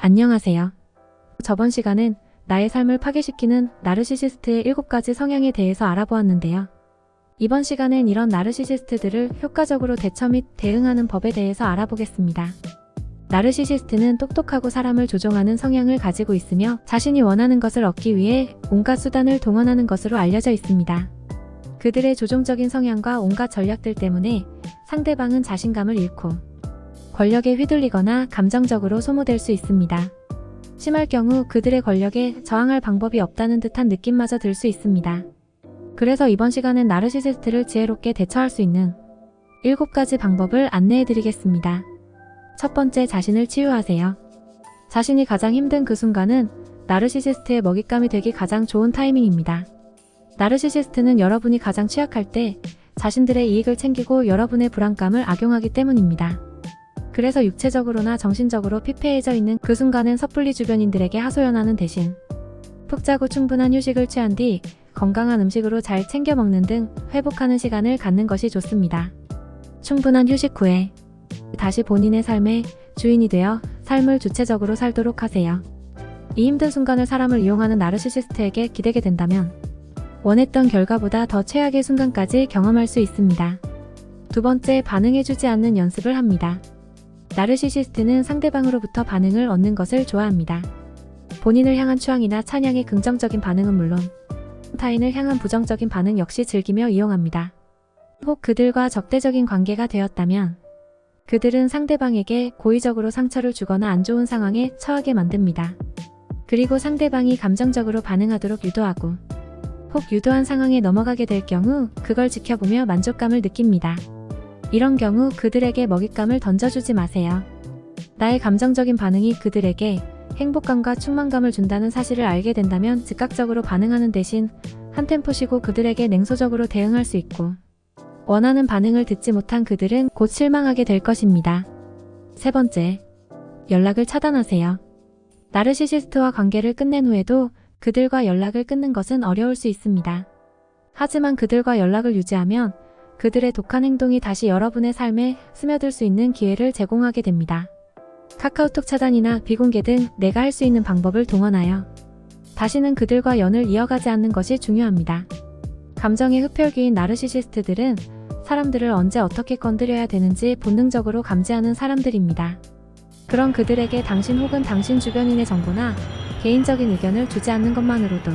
안녕하세요. 저번 시간엔 나의 삶을 파괴시키는 나르시시스트의 7가지 성향에 대해서 알아보았는데요. 이번 시간엔 이런 나르시시스트들을 효과적으로 대처 및 대응하는 법에 대해서 알아보겠습니다. 나르시시스트는 똑똑하고 사람을 조종하는 성향을 가지고 있으며 자신이 원하는 것을 얻기 위해 온갖 수단을 동원하는 것으로 알려져 있습니다. 그들의 조종적인 성향과 온갖 전략들 때문에 상대방은 자신감을 잃고 권력에 휘둘리거나 감정적으로 소모될 수 있습니다. 심할 경우 그들의 권력에 저항할 방법이 없다는 듯한 느낌마저 들 수 있습니다. 그래서 이번 시간엔 나르시시스트를 지혜롭게 대처할 수 있는 7가지 방법을 안내해드리겠습니다. 첫 번째, 자신을 치유하세요. 자신이 가장 힘든 그 순간은 나르시시스트의 먹잇감이 되기 가장 좋은 타이밍입니다. 나르시시스트는 여러분이 가장 취약할 때 자신들의 이익을 챙기고 여러분의 불안감을 악용하기 때문입니다. 그래서 육체적으로나 정신적으로 피폐해져 있는 그 순간은 섣불리 주변인들에게 하소연하는 대신 푹 자고 충분한 휴식을 취한 뒤 건강한 음식으로 잘 챙겨 먹는 등 회복하는 시간을 갖는 것이 좋습니다. 충분한 휴식 후에 다시 본인의 삶의 주인이 되어 삶을 주체적으로 살도록 하세요. 이 힘든 순간을 사람을 이용하는 나르시시스트에게 기대게 된다면 원했던 결과보다 더 최악의 순간까지 경험할 수 있습니다. 두 번째, 반응해주지 않는 연습을 합니다. 나르시시스트는 상대방으로부터 반응을 얻는 것을 좋아합니다. 본인을 향한 추앙이나 찬양의 긍정적인 반응은 물론 타인을 향한 부정적인 반응 역시 즐기며 이용합니다. 혹 그들과 적대적인 관계가 되었다면 그들은 상대방에게 고의적으로 상처를 주거나 안 좋은 상황에 처하게 만듭니다. 그리고 상대방이 감정적으로 반응하도록 유도하고 혹 유도한 상황에 넘어가게 될 경우 그걸 지켜보며 만족감을 느낍니다. 이런 경우 그들에게 먹잇감을 던져주지 마세요. 나의 감정적인 반응이 그들에게 행복감과 충만감을 준다는 사실을 알게 된다면 즉각적으로 반응하는 대신 한 템포 쉬고 그들에게 냉소적으로 대응할 수 있고 원하는 반응을 듣지 못한 그들은 곧 실망하게 될 것입니다. 세 번째, 연락을 차단하세요. 나르시시스트와 관계를 끝낸 후에도 그들과 연락을 끊는 것은 어려울 수 있습니다. 하지만 그들과 연락을 유지하면 그들의 독한 행동이 다시 여러분의 삶에 스며들 수 있는 기회를 제공하게 됩니다. 카카오톡 차단이나 비공개 등 내가 할 수 있는 방법을 동원하여 다시는 그들과 연을 이어가지 않는 것이 중요합니다. 감정의 흡혈귀인 나르시시스트들은 사람들을 언제 어떻게 건드려야 되는지 본능적으로 감지하는 사람들입니다. 그런 그들에게 당신 혹은 당신 주변인의 정보나 개인적인 의견을 주지 않는 것만으로도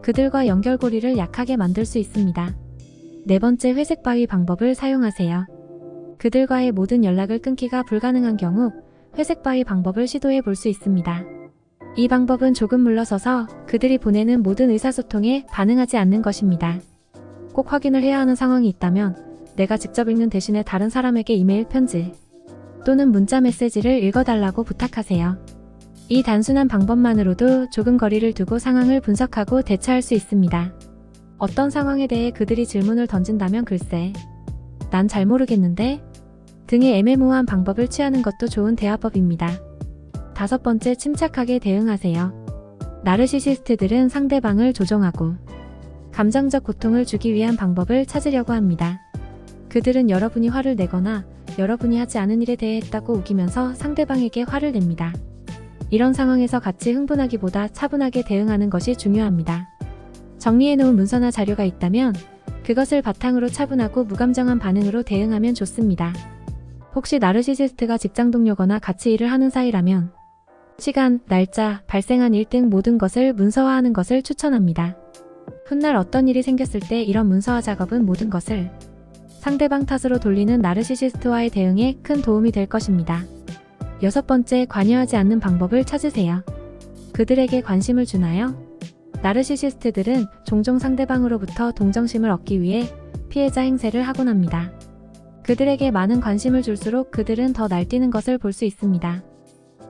그들과 연결고리를 약하게 만들 수 있습니다. 네 번째, 회색 바위 방법을 사용하세요. 그들과의 모든 연락을 끊기가 불가능한 경우 회색 바위 방법을 시도해 볼 수 있습니다. 이 방법은 조금 물러서서 그들이 보내는 모든 의사소통에 반응하지 않는 것입니다. 꼭 확인을 해야 하는 상황이 있다면 내가 직접 읽는 대신에 다른 사람에게 이메일 편지 또는 문자 메시지를 읽어달라고 부탁하세요. 이 단순한 방법만으로도 조금 거리를 두고 상황을 분석하고 대처할 수 있습니다. 어떤 상황에 대해 그들이 질문을 던진다면 글쎄, 난 잘 모르겠는데? 등의 애매모호한 방법을 취하는 것도 좋은 대화법입니다. 다섯 번째, 침착하게 대응하세요. 나르시시스트들은 상대방을 조종하고 감정적 고통을 주기 위한 방법을 찾으려고 합니다. 그들은 여러분이 화를 내거나 여러분이 하지 않은 일에 대해 했다고 우기면서 상대방에게 화를 냅니다. 이런 상황에서 같이 흥분하기보다 차분하게 대응하는 것이 중요합니다. 정리해놓은 문서나 자료가 있다면 그것을 바탕으로 차분하고 무감정한 반응으로 대응하면 좋습니다. 혹시 나르시시스트가 직장 동료거나 같이 일을 하는 사이라면 시간, 날짜, 발생한 일 등 모든 것을 문서화하는 것을 추천합니다. 훗날 어떤 일이 생겼을 때 이런 문서화 작업은 모든 것을 상대방 탓으로 돌리는 나르시시스트와의 대응에 큰 도움이 될 것입니다. 여섯 번째, 관여하지 않는 방법을 찾으세요. 그들에게 관심을 주나요? 나르시시스트들은 종종 상대방으로부터 동정심을 얻기 위해 피해자 행세를 하곤 합니다. 그들에게 많은 관심을 줄수록 그들은 더 날뛰는 것을 볼 수 있습니다.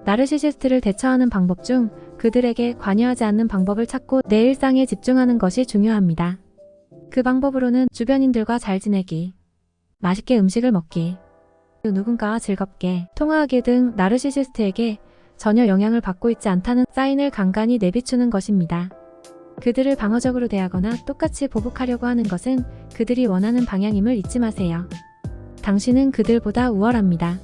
나르시시스트를 대처하는 방법 중 그들에게 관여하지 않는 방법을 찾고 내 일상에 집중하는 것이 중요합니다. 그 방법으로는 주변인들과 잘 지내기, 맛있게 음식을 먹기, 누군가와 즐겁게 통화하기 등 나르시시스트에게 전혀 영향을 받고 있지 않다는 사인을 간간히 내비추는 것입니다. 그들을 방어적으로 대하거나 똑같이 보복하려고 하는 것은 그들이 원하는 방향임을 잊지 마세요. 당신은 그들보다 우월합니다.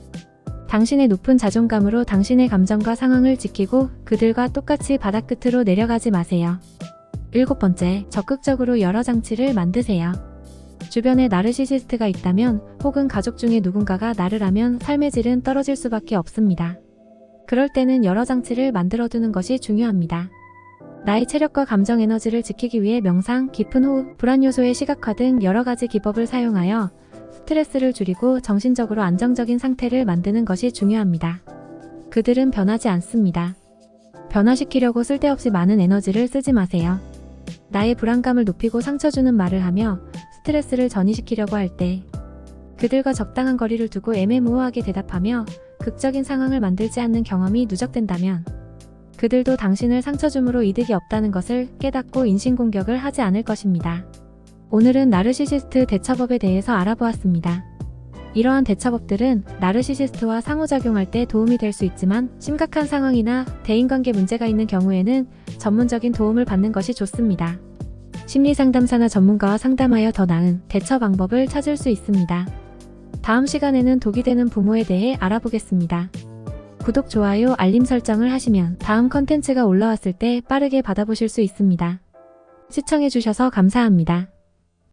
당신의 높은 자존감으로 당신의 감정과 상황을 지키고 그들과 똑같이 바닥 끝으로 내려가지 마세요. 7번째, 적극적으로 여러 장치를 만드세요. 주변에 나르시시스트가 있다면 혹은 가족 중에 누군가가 나르라면 삶의 질은 떨어질 수밖에 없습니다. 그럴 때는 여러 장치를 만들어두는 것이 중요합니다. 나의 체력과 감정 에너지를 지키기 위해 명상, 깊은 호흡, 불안 요소의 시각화 등 여러 가지 기법을 사용하여 스트레스를 줄이고 정신적으로 안정적인 상태를 만드는 것이 중요합니다. 그들은 변하지 않습니다. 변화시키려고 쓸데없이 많은 에너지를 쓰지 마세요. 나의 불안감을 높이고 상처 주는 말을 하며 스트레스를 전이시키려고 할 때 그들과 적당한 거리를 두고 애매모호하게 대답하며 극적인 상황을 만들지 않는 경험이 누적된다면 그들도 당신을 상처 줌으로 이득이 없다는 것을 깨닫고 인신공격을 하지 않을 것입니다. 오늘은 나르시시스트 대처법에 대해서 알아보았습니다. 이러한 대처법들은 나르시시스트와 상호작용할 때 도움이 될 수 있지만 심각한 상황이나 대인관계 문제가 있는 경우에는 전문적인 도움을 받는 것이 좋습니다. 심리상담사나 전문가와 상담하여 더 나은 대처 방법을 찾을 수 있습니다. 다음 시간에는 독이 되는 부모에 대해 알아보겠습니다. 구독, 좋아요, 알림 설정을 하시면 다음 컨텐츠가 올라왔을 때 빠르게 받아보실 수 있습니다. 시청해주셔서 감사합니다.